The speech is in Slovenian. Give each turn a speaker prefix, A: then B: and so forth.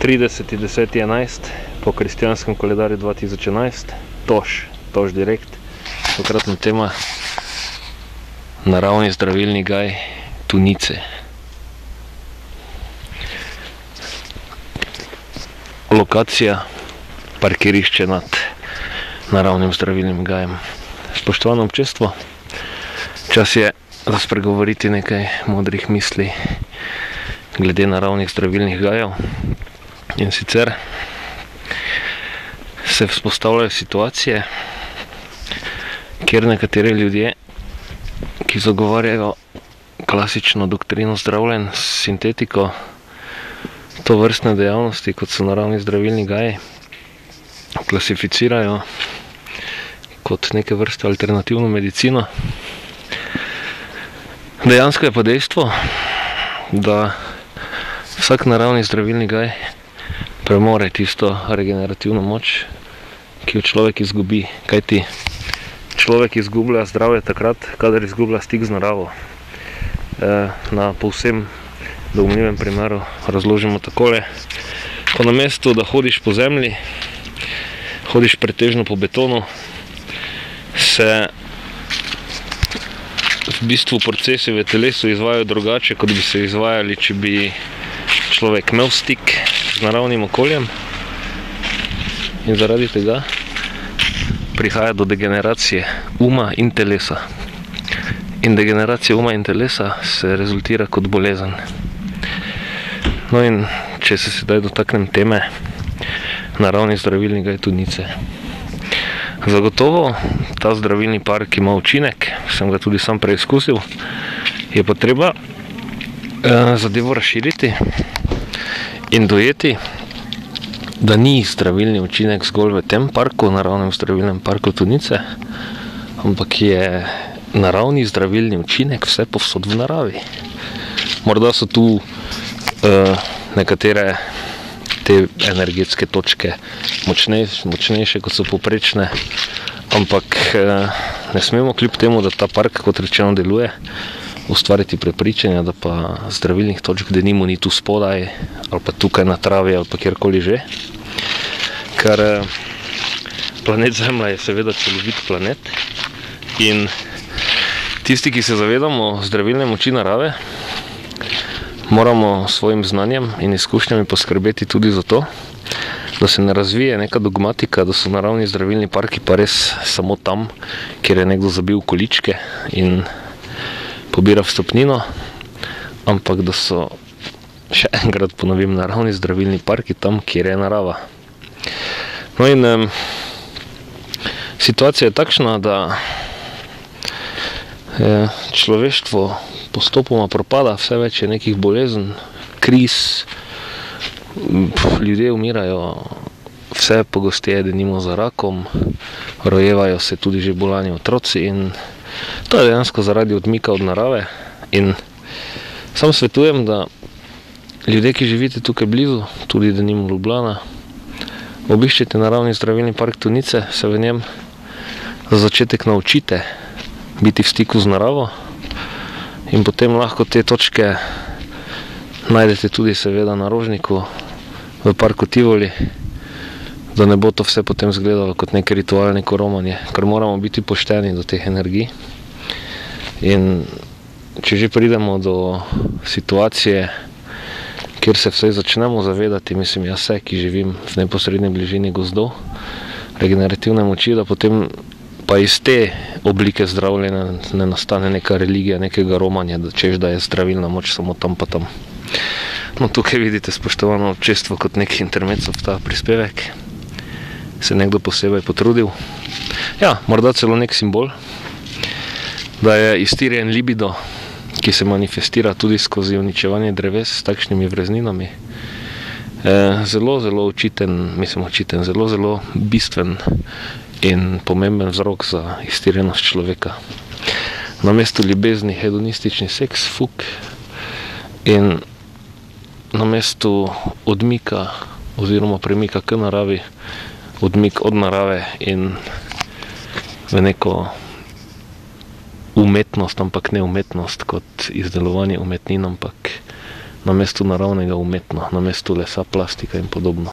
A: 30.10.11 po kristjanskem koledarju 2011, Toš direkt. Tokratna tema: naravni zdravilni gaj Tunice. Lokacija: parkirišče nad naravnim zdravilnim gajem. Spoštovano občestvo, čas je za spregovoriti nekaj modrih misli glede naravnih zdravilnih gajev. In sicer se vzpostavljajo situacije, kjer nekateri ljudje, ki zagovarjajo klasično doktrino zdravljenj s sintetiko, to vrstne dejavnosti, kot so naravni zdravilni gaji, klasificirajo kot neke vrste alternativno medicino. Dejansko je pa dejstvo, da vsak naravni zdravilni gaj premore tisto regenerativno moč, ki jo človek izgubi. Kajti človek izgublja zdravje takrat, kadar izgublja stik z naravo. Na povsem doumljivem primeru razložimo takole: ko na mestu, da hodiš po zemlji, hodiš pretežno po betonu, se v bistvu procesi v telesu izvajajo drugače, kot bi se izvajali, če bi človek imel stik z naravnim okoljem, in zaradi tega prihaja do degeneracije uma in telesa. In degeneracija uma in telesa se rezultira kot bolezen. No, in če se sedaj dotaknem teme naravnih zdravilnih gaj Tunice. Zagotovo ta zdravilni park ima učinek, sem ga tudi sam preizkusil, je pa treba zadevo razširiti in dojeti, da ni zdravilni učinek zgolj v tem parku, naravnem zdravilnem parku Tunice, ampak je naravni zdravilni učinek vse povsod v naravi. Morda so tu nekatere te energetske točke močnejše, kot so povprečne, ampak ne smemo kljub temu, da ta park, kot rečeno, deluje, ustvariti prepričanja, da pa zdravilnih točk denimo ni tu spodaj, ali pa tukaj na travi, ali pa kjerkoli že. Ker planet Zemlja je seveda celovit planet in tisti, ki se zavedamo zdravilne moči narave, moramo s svojim znanjem in izkušnjami poskrbeti tudi za to, da se ne razvije neka dogmatika, da so naravni zdravilni parki pa res samo tam, kjer je nekdo zabil količke in pobira vstopnino, ampak da so, še enkrat ponovim, naravni zdravilni parki tam, kjer je narava. No in situacija je takšna, da človeštvo postopoma propada, vse več je nekih bolezen, kriz, ljudje umirajo vse pogosteje, denimo za rakom, rojevajo se tudi že bolani otroci in to je dejansko zaradi odmika od narave. In sam svetujem, da ljudje, ki živite tukaj blizu, tudi denimo Ljubljana, obiščete naravni zdravilni park Tunice, se v njem za začetek naučite biti v stiku z naravo in potem lahko te točke najdete tudi seveda na Rožniku, v parku Tivoli, da ne bo to vse potem izgledalo kot nek ritual, neko romanje, ker moramo biti pošteni do teh energij. In če že pridemo do situacije, kjer se vse začnemo zavedati, mislim jaz vse, ki živim v neposredni bližini gozdov, regenerativne moči, da potem pa iz te oblike zdravljenja ne nastane neka religija, nekega romanja, da češ, da je zdravilna moč samo tam pa tam. No, tukaj vidite, spoštovano občestvo, kot nek intermezzo v ta prispevek se nekdo posebej potrudil. Ja, morda celo nek simbol, da je iztirjen libido, ki se manifestira tudi skozi uničevanje dreves s takšnimi vrezninami, zelo, zelo zelo bistven in pomemben vzrok za iztirjenost človeka. Na mestu ljubezni hedonistični seks, fuk, in na mestu odmika oziroma premika k naravi, odmik od narave in v neko umetnost, ampak ne umetnost kot izdelovanje umetnin, ampak namesto naravnega umetno, namesto lesa, plastika in podobno.